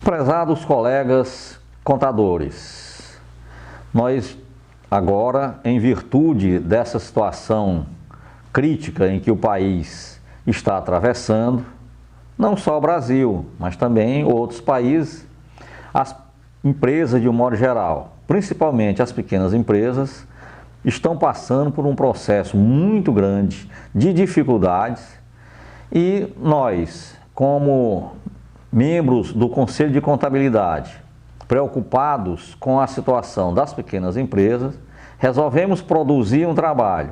Prezados colegas contadores, nós agora, em virtude dessa situação crítica em que o país está atravessando, não só o Brasil, mas também outros países, as empresas de um modo geral, principalmente as pequenas empresas, estão passando por um processo muito grande de dificuldades e nós, como membros do Conselho de Contabilidade, preocupados com a situação das pequenas empresas, resolvemos produzir um trabalho.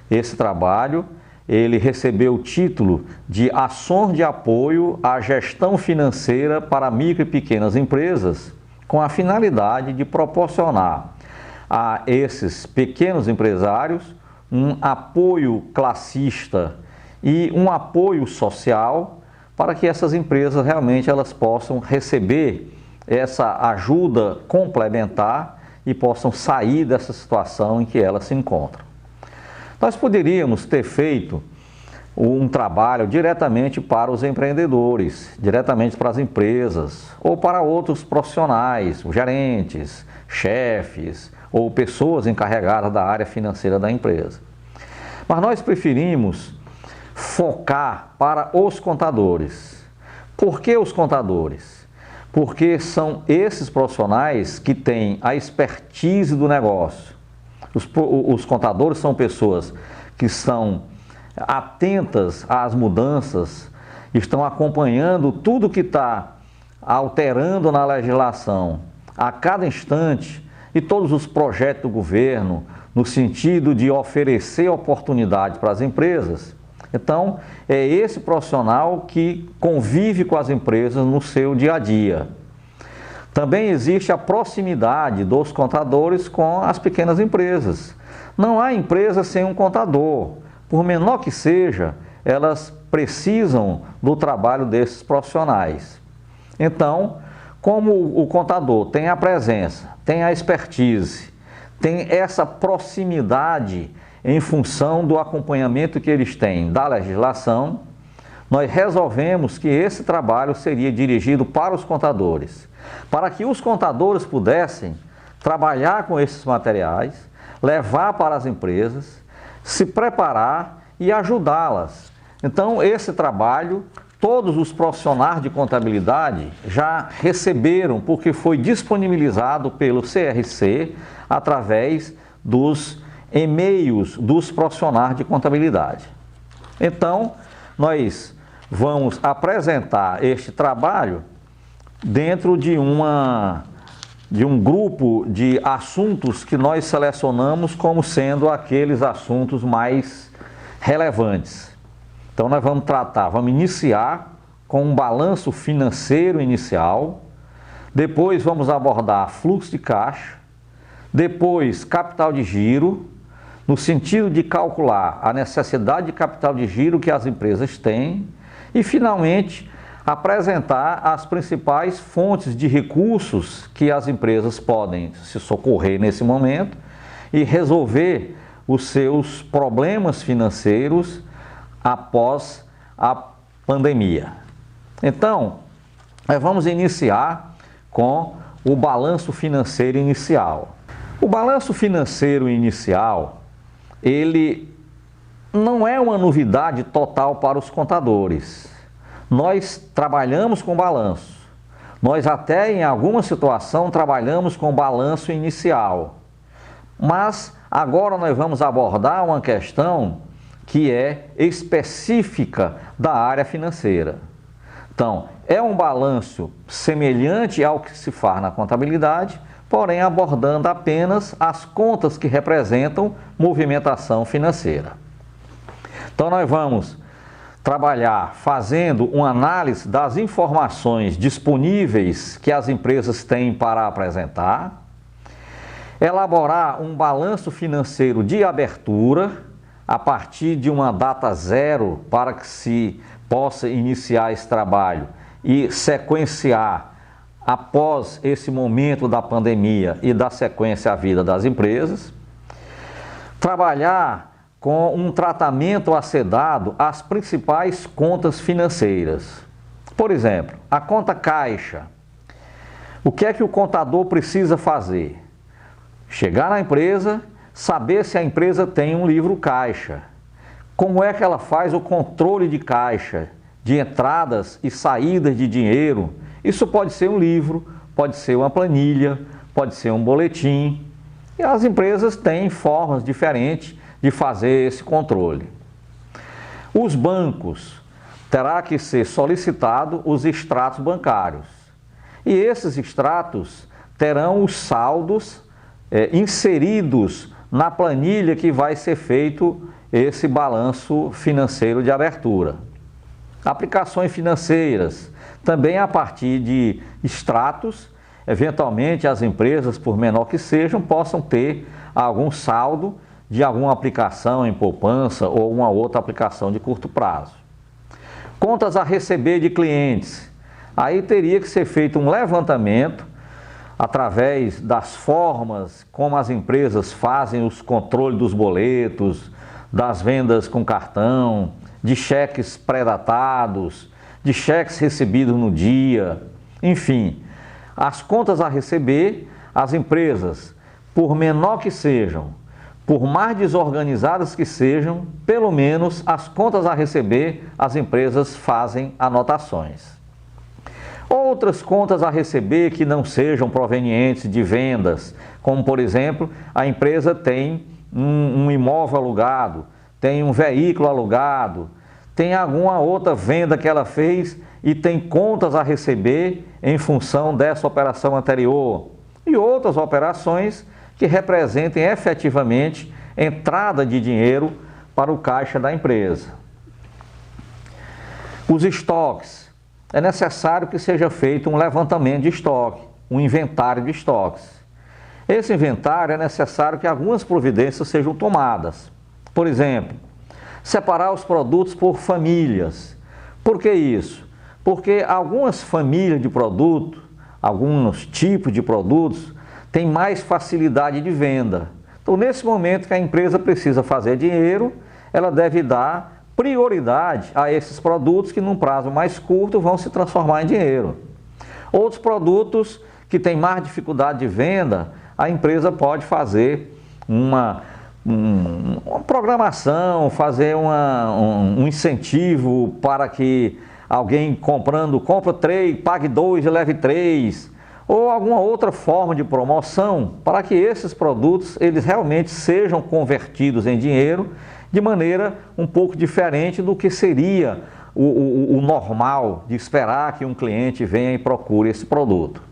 Esse trabalho, ele recebeu o título de Ações de Apoio à Gestão Financeira para Micro e Pequenas Empresas, com a finalidade de proporcionar a esses pequenos empresários um apoio classista e um apoio social para que essas empresas realmente elas possam receber essa ajuda complementar e possam sair dessa situação em que elas se encontram. Nós poderíamos ter feito um trabalho diretamente para os empreendedores, diretamente para as empresas ou para outros profissionais, gerentes, chefes ou pessoas encarregadas da área financeira da empresa. Mas nós preferimos focar para os contadores. Por que os contadores? Porque são esses profissionais que têm a expertise do negócio. Os contadores são pessoas que são atentas às mudanças, estão acompanhando tudo que está alterando na legislação a cada instante e todos os projetos do governo no sentido de oferecer oportunidade para as empresas. Então, é esse profissional que convive com as empresas no seu dia a dia. Também existe a proximidade dos contadores com as pequenas empresas. Não há empresa sem um contador. Por menor que seja, elas precisam do trabalho desses profissionais. Então, como o contador tem a presença, tem a expertise, tem essa proximidade em função do acompanhamento que eles têm da legislação, nós resolvemos que esse trabalho seria dirigido para os contadores, para que os contadores pudessem trabalhar com esses materiais, levar para as empresas, se preparar e ajudá-las. Então, esse trabalho, todos os profissionais de contabilidade já receberam, porque foi disponibilizado pelo CRC através dos e-mails dos profissionais de contabilidade. Então, nós vamos apresentar este trabalho dentro de um grupo de assuntos que nós selecionamos como sendo aqueles assuntos mais relevantes. Então, nós vamos iniciar com um balanço financeiro inicial, depois vamos abordar fluxo de caixa, depois capital de giro, no sentido de calcular a necessidade de capital de giro que as empresas têm e, finalmente, apresentar as principais fontes de recursos que as empresas podem se socorrer nesse momento e resolver os seus problemas financeiros após a pandemia. Então, nós vamos iniciar com o balanço financeiro inicial. O balanço financeiro inicial, ele não é uma novidade total para os contadores. Nós trabalhamos com balanço. Nós até em alguma situação trabalhamos com balanço inicial. Mas agora nós vamos abordar uma questão que é específica da área financeira. Então, é um balanço semelhante ao que se faz na contabilidade, porém abordando apenas as contas que representam movimentação financeira. Então, nós vamos trabalhar fazendo uma análise das informações disponíveis que as empresas têm para apresentar, elaborar um balanço financeiro de abertura a partir de uma data zero para que se possa iniciar esse trabalho e sequenciar após esse momento da pandemia e da sequência à vida das empresas, trabalhar com um tratamento a ser dado às principais contas financeiras. Por exemplo, a conta caixa, O que é que o contador precisa fazer? Chegar na empresa, saber se a empresa tem um livro caixa. Como é que ela faz o controle de caixa, de entradas e saídas de dinheiro? Isso pode ser um livro, pode ser uma planilha, pode ser um boletim. E as empresas têm formas diferentes de fazer esse controle. Os bancos, terá que ser solicitado os extratos bancários. E esses extratos terão os saldos inseridos na planilha que vai ser feito esse balanço financeiro de abertura. Aplicações financeiras, também a partir de extratos, eventualmente as empresas, por menor que sejam, possam ter algum saldo de alguma aplicação em poupança ou uma outra aplicação de curto prazo. Contas a receber de clientes, aí teria que ser feito um levantamento através das formas como as empresas fazem os controles dos boletos, das vendas com cartão, de cheques pré-datados, de cheques recebidos no dia, enfim. As contas a receber, as empresas, por menor que sejam, por mais desorganizadas que sejam, pelo menos as contas a receber, as empresas fazem anotações. Outras contas a receber que não sejam provenientes de vendas, como por exemplo, a empresa tem um imóvel alugado, tem um veículo alugado, tem alguma outra venda que ela fez e tem contas a receber em função dessa operação anterior. E outras operações que representem efetivamente entrada de dinheiro para o caixa da empresa. Os estoques. É necessário que seja feito um levantamento de estoque, um inventário de estoques. Esse inventário é necessário que algumas providências sejam tomadas. Por exemplo, separar os produtos por famílias. Por que isso? Porque algumas famílias de produto, alguns tipos de produtos, têm mais facilidade de venda. Então, nesse momento que a empresa precisa fazer dinheiro, ela deve dar prioridade a esses produtos que, num prazo mais curto, vão se transformar em dinheiro. Outros produtos que têm mais dificuldade de venda, a empresa pode fazer uma programação, fazer um incentivo para que alguém compra 3, pague 2 e leve 3, ou alguma outra forma de promoção para que esses produtos eles realmente sejam convertidos em dinheiro de maneira um pouco diferente do que seria o normal de esperar que um cliente venha e procure esse produto.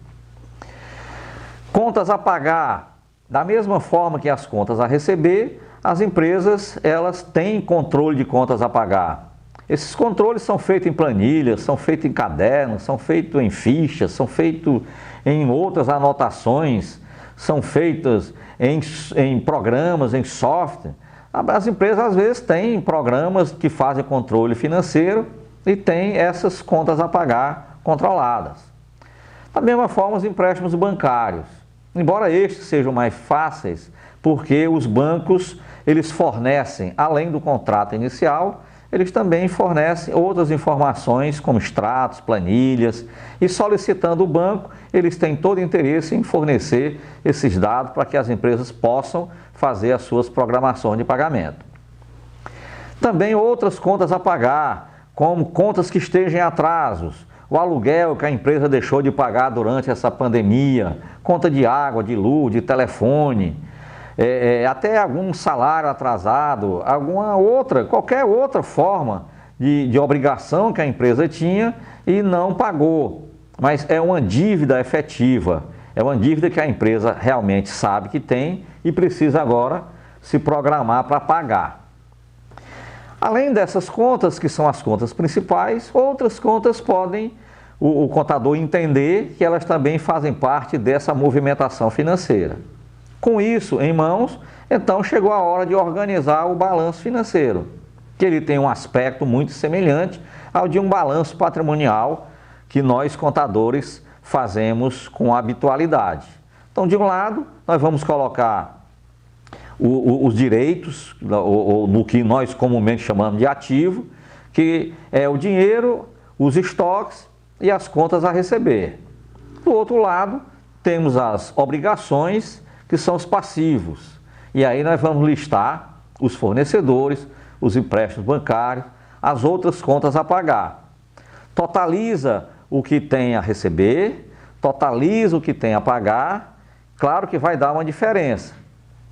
Contas a pagar. Da mesma forma que as contas a receber, as empresas elas têm controle de contas a pagar. Esses controles são feitos em planilhas, são feitos em cadernos, são feitos em fichas, são feitos em outras anotações, são feitas em programas, em software. As empresas às vezes têm programas que fazem controle financeiro e têm essas contas a pagar controladas. Da mesma forma, os empréstimos bancários. Embora estes sejam mais fáceis, porque os bancos eles fornecem, além do contrato inicial, eles também fornecem outras informações como extratos, planilhas, e solicitando o banco, eles têm todo interesse em fornecer esses dados para que as empresas possam fazer as suas programações de pagamento. Também outras contas a pagar, como contas que estejam em atrasos, o aluguel que a empresa deixou de pagar durante essa pandemia, conta de água, de luz, de telefone, até algum salário atrasado, qualquer outra forma de obrigação que a empresa tinha e não pagou. Mas é uma dívida efetiva, é uma dívida que a empresa realmente sabe que tem e precisa agora se programar para pagar. Além dessas contas, que são as contas principais, outras contas podem o contador entender que elas também fazem parte dessa movimentação financeira. Com isso em mãos, então chegou a hora de organizar o balanço financeiro, que ele tem um aspecto muito semelhante ao de um balanço patrimonial que nós contadores fazemos com habitualidade. Então, de um lado, nós vamos colocar os direitos, ou no que nós comumente chamamos de ativo, que é o dinheiro, os estoques e as contas a receber. Do outro lado, temos as obrigações, que são os passivos. E aí nós vamos listar os fornecedores, os empréstimos bancários, as outras contas a pagar. Totaliza o que tem a receber, totaliza o que tem a pagar, claro que vai dar uma diferença.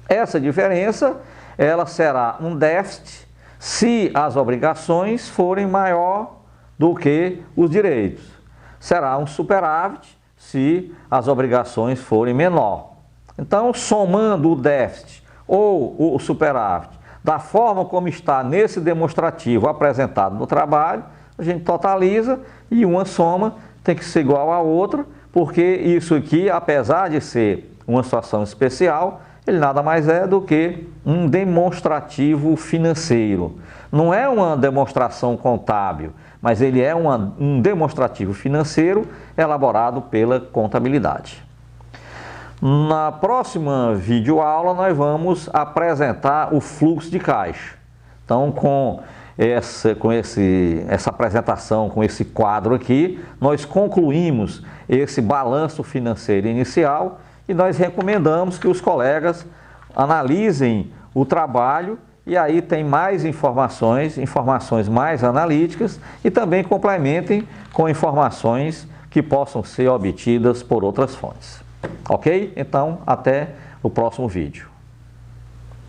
Essa diferença, ela será um déficit se as obrigações forem maior do que os direitos. Será um superávit se as obrigações forem menor. Então, somando o déficit ou o superávit da forma como está nesse demonstrativo apresentado no trabalho, a gente totaliza e uma soma tem que ser igual à outra, porque isso aqui, apesar de ser uma situação especial, ele nada mais é do que um demonstrativo financeiro. Não é uma demonstração contábil, mas ele é um demonstrativo financeiro elaborado pela contabilidade. Na próxima videoaula nós vamos apresentar o fluxo de caixa. Então, com essa apresentação, com esse quadro aqui, nós concluímos esse balanço financeiro inicial e nós recomendamos que os colegas analisem o trabalho e aí tem mais informações mais analíticas e também complementem com informações que possam ser obtidas por outras fontes. Ok? Então, até o próximo vídeo.